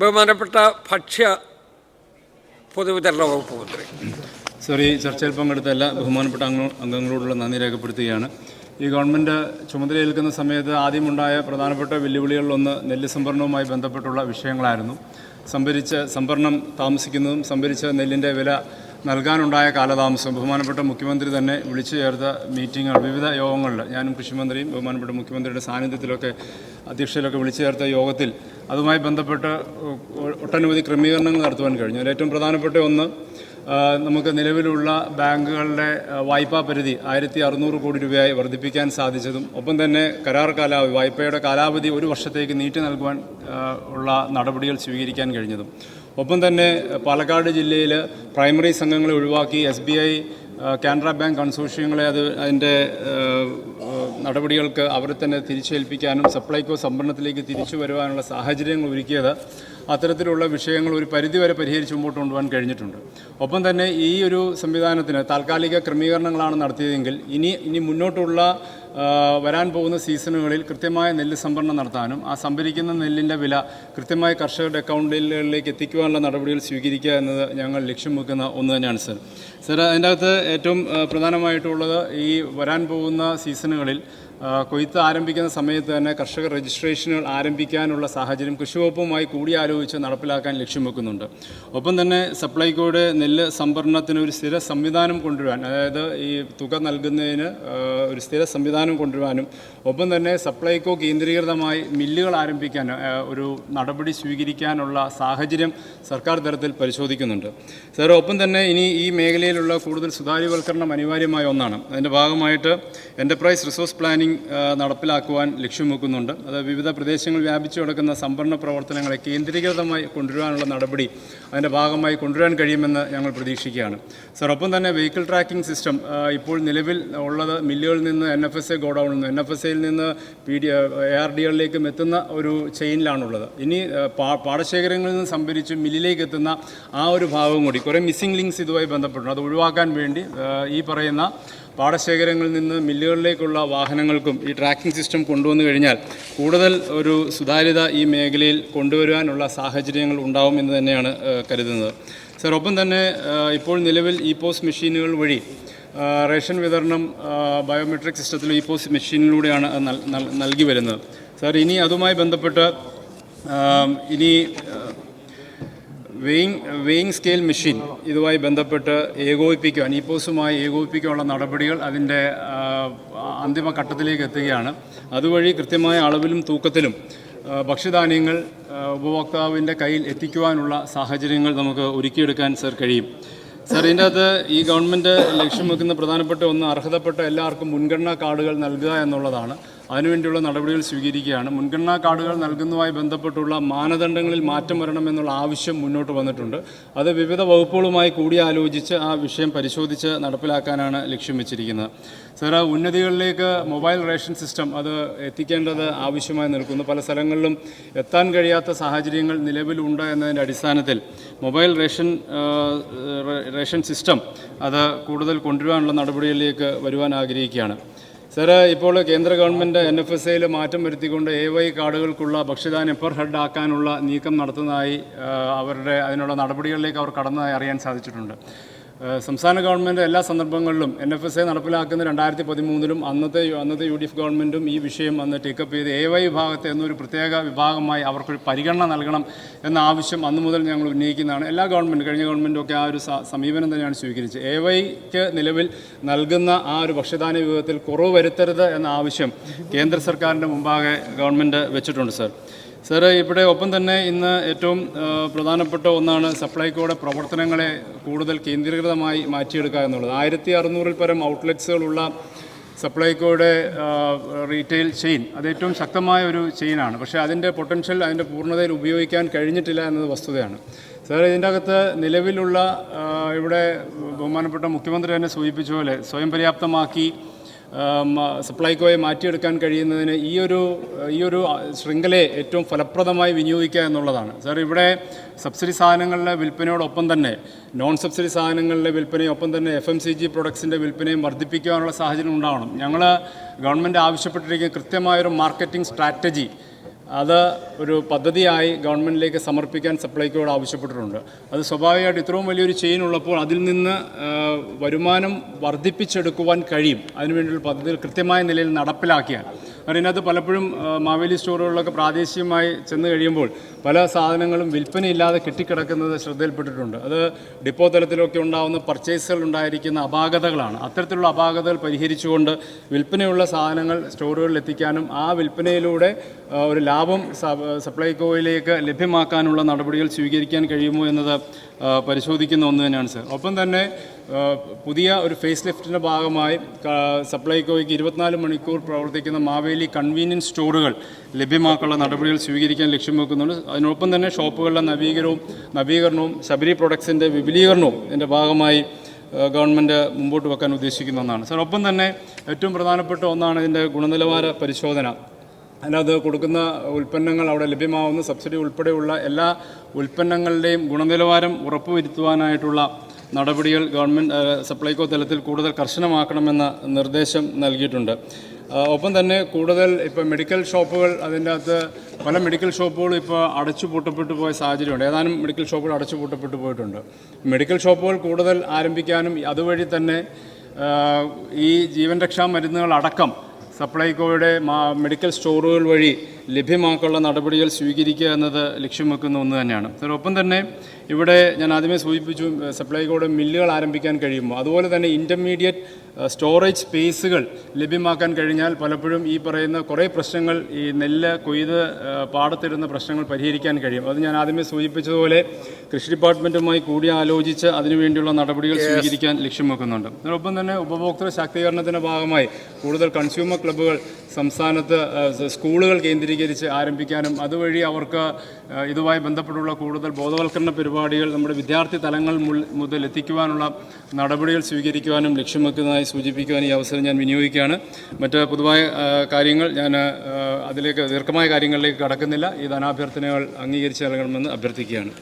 ബഹുമാനപ്പെട്ട ഭക്ഷ്യ പൊതുവിതരണ വകുപ്പ് മന്ത്രി. സോറി, ചർച്ചയിൽ പങ്കെടുത്ത എല്ലാ ബഹുമാനപ്പെട്ട അംഗങ്ങളോടുള്ള നന്ദി രേഖപ്പെടുത്തുകയാണ്. ഈ ഗവൺമെൻറ് ചുമതലയേൽക്കുന്ന സമയത്ത് ആദ്യമുണ്ടായ പ്രധാനപ്പെട്ട വെല്ലുവിളികളിലൊന്ന് നെല്ല് സംഭരണവുമായി ബന്ധപ്പെട്ടുള്ള വിഷയങ്ങളായിരുന്നു. സംഭരണം താമസിക്കുന്നതും സംഭരിച്ച നെല്ലിൻ്റെ വില നൽകാനുണ്ടായ കാലതാമസം ബഹുമാനപ്പെട്ട മുഖ്യമന്ത്രി തന്നെ വിളിച്ചു ചേർത്ത മീറ്റിങ്ങുകൾ, വിവിധ യോഗങ്ങളിൽ, ഞാനും കൃഷിമന്ത്രിയും ബഹുമാനപ്പെട്ട മുഖ്യമന്ത്രിയുടെ സാന്നിധ്യത്തിലൊക്കെ അധ്യക്ഷയിലൊക്കെ വിളിച്ചു ചേർത്ത യോഗത്തിൽ അതുമായി ബന്ധപ്പെട്ട് ഒട്ടനവധി ക്രമീകരണങ്ങൾ നടത്തുവാൻ കഴിഞ്ഞു. അതിൽ ഏറ്റവും പ്രധാനപ്പെട്ട ഒന്ന്, നമുക്ക് നിലവിലുള്ള ബാങ്കുകളുടെ വായ്പാ പരിധി 1600 കോടി രൂപയായി വർദ്ധിപ്പിക്കാൻ സാധിച്ചതും, ഒപ്പം തന്നെ കരാർ കാലാവധി, വായ്പയുടെ കാലാവധി 1 വർഷത്തേക്ക് നീട്ടി നൽകുവാൻ ഉള്ള നടപടികൾ സ്വീകരിക്കാൻ കഴിഞ്ഞതും, ഒപ്പം തന്നെ പാലക്കാട് ജില്ലയിൽ പ്രൈമറി സംഘങ്ങളെ ഒഴിവാക്കി SBI, കാനറ ബാങ്ക് കൺസോർഷ്യങ്ങളെ അതിൻ്റെ നടപടികൾക്ക് അവരെ തന്നെ തിരിച്ചേൽപ്പിക്കാനും സപ്ലൈകോ സംഭരണത്തിലേക്ക് തിരിച്ചു വരുവാനുള്ള സാഹചര്യങ്ങൾ ഒരുക്കിയത് അത്തരത്തിലുള്ള വിഷയങ്ങൾ ഒരു പരിധിവരെ പരിഹരിച്ച് മുമ്പോട്ട് കൊണ്ടുപോകാൻ കഴിഞ്ഞിട്ടുണ്ട്. ഒപ്പം തന്നെ ഈ ഒരു സംവിധാനത്തിന് താൽക്കാലിക ക്രമീകരണങ്ങളാണ് നടത്തിയതെങ്കിൽ ഇനി മുന്നോട്ടുള്ള വരാൻ പോകുന്ന സീസണുകളിൽ കൃത്യമായ നെല്ല് സംഭരണം നടത്താനും ആ സംഭരിക്കുന്ന നെല്ലിൻ്റെ വില കൃത്യമായി കർഷകരുടെ അക്കൗണ്ടുകളിലേക്ക് എത്തിക്കുവാനുള്ള നടപടികൾ സ്വീകരിക്കുക എന്നത് ഞങ്ങൾ ലക്ഷ്യം വെക്കുന്ന ഒന്ന് തന്നെയാണ് സർ. അതിൻ്റെ അകത്ത് ഏറ്റവും പ്രധാനമായിട്ടുള്ളത് ഈ വരാൻ പോകുന്ന സീസണുകളിൽ കൊയ്ത്ത് ആരംഭിക്കുന്ന സമയത്ത് തന്നെ കർഷക രജിസ്ട്രേഷനുകൾ ആരംഭിക്കാനുള്ള സാഹചര്യം കൃഷിവകുപ്പുമായി കൂടിയാലോചിച്ച് നടപ്പിലാക്കാൻ ലക്ഷ്യം വെക്കുന്നുണ്ട്. ഒപ്പം തന്നെ സപ്ലൈകോയുടെ നെല്ല് സംഭരണത്തിന് ഒരു സ്ഥിര സംവിധാനം കൊണ്ടുവരാൻ, അതായത് ഈ തുക നൽകുന്നതിന് ഒരു സ്ഥിര സംവിധാനം കൊണ്ടുവരാനും, ഒപ്പം തന്നെ സപ്ലൈകോ കേന്ദ്രീകൃതമായി മില്ലുകൾ ആരംഭിക്കാൻ ഒരു നടപടി സ്വീകരിക്കാനുള്ള സാഹചര്യം സർക്കാർ തലത്തിൽ പരിശോധിക്കുന്നുണ്ട്. സാർ, ഒപ്പം തന്നെ ഇനി ഈ മേഖലയിലുള്ള കൂടുതൽ സുതാര്യവൽക്കരണം അനിവാര്യമായ ഒന്നാണ്. അതിൻ്റെ ഭാഗമായിട്ട് എൻ്റർപ്രൈസ് റിസോഴ്സ് പ്ലാനിംഗ് നടപ്പിലാക്കുവാൻ ലക്ഷ്യം വെക്കുന്നുണ്ട്. അത് വിവിധ പ്രദേശങ്ങളിൽ വ്യാപിച്ചു കിടക്കുന്ന സംഭരണ പ്രവർത്തനങ്ങളെ കേന്ദ്രീകൃതമായി കൊണ്ടുവരാനുള്ള നടപടി അതിൻ്റെ ഭാഗമായി കൊണ്ടുവരാൻ കഴിയുമെന്ന് ഞങ്ങൾ പ്രതീക്ഷിക്കുകയാണ്. സാർ, ഒപ്പം തന്നെ വെഹിക്കിൾ ട്രാക്കിംഗ് സിസ്റ്റം ഇപ്പോൾ നിലവിൽ ഉള്ളത് മില്ലുകളിൽ നിന്ന് NFSA ഗോഡൗണിൽ നിന്ന്, NFSAയിൽ നിന്ന് ARDകളിലേക്കും എത്തുന്ന ഒരു ചെയിനിലാണുള്ളത്. ഇനി പാടശേഖരങ്ങളിൽ നിന്ന് സംഭരിച്ച് മില്ലിലേക്ക് എത്തുന്ന ആ ഒരു ഭാഗം കൂടി കുറേ മിസ്സിംഗ് ലിങ്ക്സ് ഇതുമായി ബന്ധപ്പെട്ടുണ്ട്. അത് ഒഴിവാക്കാൻ വേണ്ടി ഈ പറയുന്ന പാടശേഖരങ്ങളിൽ നിന്ന് മില്ലുകളിലേക്കുള്ള വാഹനങ്ങൾക്കും ഈ ട്രാക്കിംഗ് സിസ്റ്റം കൊണ്ടുവന്നു കഴിഞ്ഞാൽ കൂടുതൽ ഒരു സുതാര്യത ഈ മേഖലയിൽ കൊണ്ടുവരുവാനുള്ള സാഹചര്യങ്ങൾ ഉണ്ടാവും എന്ന് തന്നെയാണ് കരുതുന്നത്. സർ, ഒപ്പം തന്നെ ഇപ്പോൾ നിലവിൽ EPOS മെഷീനുകൾ വഴി റേഷൻ വിതരണം ബയോമെട്രിക് സിസ്റ്റത്തിൽ EPOS മെഷീനിലൂടെയാണ് നൽകി വരുന്നത്. സാർ, ഇനി അതുമായി ബന്ധപ്പെട്ട് വെയിങ് സ്കെയിൽ മെഷീൻ ഇതുമായി ബന്ധപ്പെട്ട് ഏകോപിപ്പിക്കുവാൻ, EPOSുമായി ഏകോപിപ്പിക്കാനുള്ള നടപടികൾ അതിൻ്റെ അന്തിമ ഘട്ടത്തിലേക്ക് എത്തുകയാണ്. അതുവഴി കൃത്യമായ അളവിലും തൂക്കത്തിലും ഭക്ഷ്യധാന്യങ്ങൾ ഉപഭോക്താവിൻ്റെ കയ്യിൽ എത്തിക്കുവാനുള്ള സാഹചര്യങ്ങൾ നമുക്ക് ഒരുക്കിയെടുക്കാൻ സർ കഴിയും. സാർ, ഇതിൻ്റെ അകത്ത് ഈ ഗവൺമെൻറ് ലക്ഷ്യം വെക്കുന്ന പ്രധാനപ്പെട്ട ഒന്ന്, അർഹതപ്പെട്ട എല്ലാവർക്കും മുൻഗണനാ കാർഡുകൾ നൽകുക എന്നുള്ളതാണ്. അതിനുവേണ്ടിയുള്ള നടപടികൾ സ്വീകരിക്കുകയാണ്. മുൻഗണനാ കാർഡുകൾ നൽകുന്നതുമായി ബന്ധപ്പെട്ടുള്ള മാനദണ്ഡങ്ങളിൽ മാറ്റം വരണമെന്നുള്ള ആവശ്യം മുന്നോട്ട് വന്നിട്ടുണ്ട്. അത് വിവിധ വകുപ്പുകളുമായി കൂടിയാലോചിച്ച് ആ വിഷയം പരിശോധിച്ച് നടപ്പിലാക്കാനാണ് ലക്ഷ്യം വെച്ചിരിക്കുന്നത്. സാർ, ഉന്നതികളിലേക്ക് മൊബൈൽ റേഷൻ സിസ്റ്റം അത് എത്തിക്കേണ്ടത് ആവശ്യമായി നിൽക്കുന്നു. പല സ്ഥലങ്ങളിലും എത്താൻ കഴിയാത്ത സാഹചര്യങ്ങൾ നിലവിലുണ്ട് എന്നതിൻ്റെ അടിസ്ഥാനത്തിൽ മൊബൈൽ റേഷൻ സിസ്റ്റം അത് കൂടുതൽ കൊണ്ടുവരാനുള്ള നടപടികളിലേക്ക് വരുവാൻ ആഗ്രഹിക്കുകയാണ്. സാർ, ഇപ്പോൾ കേന്ദ്ര ഗവൺമെൻറ് NFSAയിൽ മാറ്റം വരുത്തിക്കൊണ്ട് AY കാർഡുകൾക്കുള്ള ഭക്ഷ്യധാന്യം പെർ ഹെഡ് ആക്കാനുള്ള നീക്കം നടത്തുന്നതായി അതിനുള്ള നടപടികളിലേക്ക് അവർ കടന്നതായി അറിയാൻ സാധിച്ചിട്ടുണ്ട്. സംസ്ഥാന ഗവൺമെൻറ് എല്ലാ സന്ദർഭങ്ങളിലും NFSA നടപ്പിലാക്കുന്ന 2013-ലും അന്നത്തെ UDF ഗവൺമെൻറ്റും ഈ വിഷയം അന്ന് ടേക്കപ്പ് ചെയ്ത് AY വിഭാഗത്തെ എന്നൊരു പ്രത്യേക വിഭാഗമായി അവർക്കൊരു പരിഗണന നൽകണം എന്ന ആവശ്യം അന്നു മുതൽ ഞങ്ങൾ ഉന്നയിക്കുന്നതാണ്. എല്ലാ കഴിഞ്ഞ ഗവൺമെൻറ്റുമൊക്കെ ആ ഒരു സമീപനം തന്നെയാണ് സ്വീകരിച്ചത്. AYക്ക് നിലവിൽ നൽകുന്ന ആ ഒരു ഭക്ഷ്യധാന്യ വിഭാഗത്തിൽ കുറവ് വരുത്തരുത് എന്ന ആവശ്യം കേന്ദ്ര സർക്കാരിൻ്റെ മുമ്പാകെ ഗവൺമെൻറ് വെച്ചിട്ടുണ്ട്. സാർ, ഇവിടെ ഒപ്പം തന്നെ ഇന്ന് ഏറ്റവും പ്രധാനപ്പെട്ട ഒന്നാണ് സപ്ലൈകോയുടെ പ്രവർത്തനങ്ങളെ കൂടുതൽ കേന്ദ്രീകൃതമായി മാറ്റിയെടുക്കുക എന്നുള്ളത്. 1600-ൽ പരം ഔട്ട്ലെറ്റ്സുകളുള്ള സപ്ലൈകോയുടെ റീറ്റെയിൽ ചെയിൻ അത് ഏറ്റവും ശക്തമായ ഒരു ചെയിനാണ്. പക്ഷേ അതിൻ്റെ പൊട്ടൻഷ്യൽ അതിൻ്റെ പൂർണ്ണതയിൽ ഉപയോഗിക്കാൻ കഴിഞ്ഞിട്ടില്ല എന്നത് വസ്തുതയാണ്. സാർ, ഇതിൻ്റെ അകത്ത് നിലവിലുള്ള ഇവിടെ ബഹുമാനപ്പെട്ട മുഖ്യമന്ത്രി തന്നെ സൂചിപ്പിച്ച പോലെ സ്വയം പര്യാപ്തമാക്കി സപ്ലൈകോയെ മാറ്റിയെടുക്കാൻ കഴിയുന്നതിന് ഈ ഒരു ശൃംഖലയെ ഏറ്റവും ഫലപ്രദമായി വിനിയോഗിക്കുക എന്നുള്ളതാണ്. സാർ, ഇവിടെ സബ്സിഡി സാധനങ്ങളുടെ വിൽപ്പനയോടൊപ്പം തന്നെ നോൺ സബ്സിഡി സാധനങ്ങളുടെ വിൽപ്പനയൊപ്പം തന്നെ FMCG പ്രൊഡക്ട്സിൻ്റെ വിൽപ്പനയും വർദ്ധിപ്പിക്കാനുള്ള സാഹചര്യം ഉണ്ടാവണം. ഞങ്ങൾ ഗവൺമെൻറ് ആവശ്യപ്പെട്ടിരിക്കുന്ന കൃത്യമായൊരു മാർക്കറ്റിംഗ് സ്ട്രാറ്റജി അത് ഒരു പദ്ധതിയായി ഗവൺമെൻറ്റിലേക്ക് സമർപ്പിക്കാൻ സപ്ലൈകോയോട് ആവശ്യപ്പെട്ടിട്ടുണ്ട്. അത് സ്വാഭാവികമായിട്ട് ഇത്രയും വലിയൊരു ചെയിൻ ഉള്ളപ്പോൾ അതിൽ നിന്ന് വരുമാനം വർദ്ധിപ്പിച്ചെടുക്കുവാൻ കഴിയും. അതിനുവേണ്ടിയുള്ള പദ്ധതികൾ കൃത്യമായ നിലയിൽ നടപ്പിലാക്കിയാൽ. കാരണം ഇതിനകത്ത് പലപ്പോഴും മാവേലി സ്റ്റോറുകളിലൊക്കെ പ്രാദേശികമായി ചെന്ന് കഴിയുമ്പോൾ പല സാധനങ്ങളും വിൽപ്പനയില്ലാതെ കെട്ടിക്കിടക്കുന്നത് ശ്രദ്ധയിൽപ്പെട്ടിട്ടുണ്ട്. അത് ഡിപ്പോ തലത്തിലൊക്കെ ഉണ്ടാകുന്ന പർച്ചേസുകൾ ഉണ്ടായിരിക്കുന്ന അപാകതകളാണ്. അത്തരത്തിലുള്ള അപാകതകൾ പരിഹരിച്ചുകൊണ്ട് വിൽപ്പനയുള്ള സാധനങ്ങൾ സ്റ്റോറുകളിൽ എത്തിക്കാനും ആ വിൽപ്പനയിലൂടെ ഒരു ലാഭം സപ്ലൈകോയിലേക്ക് ലഭ്യമാക്കാനുള്ള നടപടികൾ സ്വീകരിക്കാൻ കഴിയുമോ എന്നത് പരിശോധിക്കുന്ന ഒന്ന് തന്നെയാണ് സർ. ഒപ്പം തന്നെ പുതിയ ഒരു ഫേസ് ലിഫ്റ്റിൻ്റെ ഭാഗമായി സപ്ലൈകോയ്ക്ക് 24 മണിക്കൂർ പ്രവർത്തിക്കുന്ന മാവേലി കൺവീനിയൻസ് സ്റ്റോറുകൾ ലഭ്യമാക്കാനുള്ള നടപടികൾ സ്വീകരിക്കാൻ ലക്ഷ്യം വെക്കുന്നുണ്ട്. അതിനൊപ്പം തന്നെ ഷോപ്പുകളുടെ നവീകരണവും ശബരി പ്രൊഡക്ട്സിൻ്റെ വിപുലീകരണവും ഇതിൻ്റെ ഭാഗമായി ഗവൺമെൻറ് മുമ്പോട്ട് വെക്കാൻ ഉദ്ദേശിക്കുന്ന ഒന്നാണ് സർ. ഒപ്പം തന്നെ ഏറ്റവും പ്രധാനപ്പെട്ട ഒന്നാണ് ഇതിൻ്റെ ഗുണനിലവാര പരിശോധന. അതിനകത്ത് കൊടുക്കുന്ന ഉൽപ്പന്നങ്ങൾ അവിടെ ലഭ്യമാവുന്ന സബ്സിഡി ഉൾപ്പെടെയുള്ള എല്ലാ ഉൽപ്പന്നങ്ങളുടെയും ഗുണനിലവാരം ഉറപ്പുവരുത്തുവാനായിട്ടുള്ള നടപടികൾ ഗവൺമെൻറ് സപ്ലൈകോ തലത്തിൽ കൂടുതൽ കർശനമാക്കണമെന്ന നിർദ്ദേശം നൽകിയിട്ടുണ്ട്. ഒപ്പം തന്നെ കൂടുതൽ ഇപ്പോൾ മെഡിക്കൽ ഷോപ്പുകൾ, അതിൻ്റെ അകത്ത് പല മെഡിക്കൽ ഷോപ്പുകളും ഇപ്പോൾ അടച്ചുപൂട്ടപ്പെട്ടു പോയ സാഹചര്യമുണ്ട്. ഏതാനും മെഡിക്കൽ ഷോപ്പുകൾ അടച്ചുപൂട്ടപ്പെട്ടു പോയിട്ടുണ്ട്. മെഡിക്കൽ ഷോപ്പുകൾ കൂടുതൽ ആരംഭിക്കാനും അതുവഴി തന്നെ ഈ ജീവൻ രക്ഷാ മരുന്നുകൾ അടക്കം സപ്ലൈകോയുടെ മെഡിക്കൽ സ്റ്റോറുകൾ വഴി ലഭ്യമാക്കാനുള്ള നടപടികൾ സ്വീകരിക്കുക എന്നത് ലക്ഷ്യം വെക്കുന്ന ഒന്ന് തന്നെയാണ്. ഒപ്പം തന്നെ ഇവിടെ ഞാൻ ആദ്യമേ സൂചിപ്പിച്ചു, സപ്ലൈകോയുടെ മില്ലുകൾ ആരംഭിക്കാൻ കഴിയുമ്പോൾ അതുപോലെ തന്നെ ഇൻ്റർമീഡിയറ്റ് സ്റ്റോറേജ് സ്പേസുകൾ ലഭ്യമാക്കാൻ കഴിഞ്ഞാൽ പലപ്പോഴും ഈ പറയുന്ന കുറേ പ്രശ്നങ്ങൾ, ഈ നെല്ല് കൊയ്ത് പാടത്തിടുന്ന പ്രശ്നങ്ങൾ പരിഹരിക്കാൻ കഴിയും. അത് ഞാൻ ആദ്യമേ സൂചിപ്പിച്ചതുപോലെ കൃഷി ഡിപ്പാർട്ട്മെൻറ്റുമായി കൂടി ആലോചിച്ച് അതിനുവേണ്ടിയുള്ള നടപടികൾ സ്വീകരിക്കാൻ ലക്ഷ്യം വെക്കുന്നുണ്ട്. അതോടൊപ്പം തന്നെ ഉപഭോക്തൃ ശാക്തീകരണത്തിൻ്റെ ഭാഗമായി കൂടുതൽ കൺസ്യൂമർ ക്ലബ്ബുകൾ സംസ്ഥാനത്ത് സ്കൂളുകൾ കേന്ദ്രീകരിച്ച് ആരംഭിക്കാനും അതുവഴി അവർക്ക് ഇതുമായി ബന്ധപ്പെട്ടുള്ള കൂടുതൽ ബോധവൽക്കരണ പരിപാടികൾ നമ്മുടെ വിദ്യാർത്ഥി തലങ്ങൾ മുതൽ എത്തിക്കുവാനുള്ള നടപടികൾ സ്വീകരിക്കുവാനും ലക്ഷ്യം വെക്കുന്നതായി സൂചിപ്പിക്കുവാൻ ഈ അവസരം ഞാൻ വിനിയോഗിക്കുകയാണ്. മറ്റ് പൊതുവായ കാര്യങ്ങൾ ഞാൻ അതിലേക്ക് ദീർഘമായ കാര്യങ്ങളിലേക്ക് കടക്കുന്നില്ല. ഈ ധനാഭ്യർത്ഥനകൾ അംഗീകരിച്ച് നൽകണമെന്ന് അഭ്യർത്ഥിക്കുകയാണ്.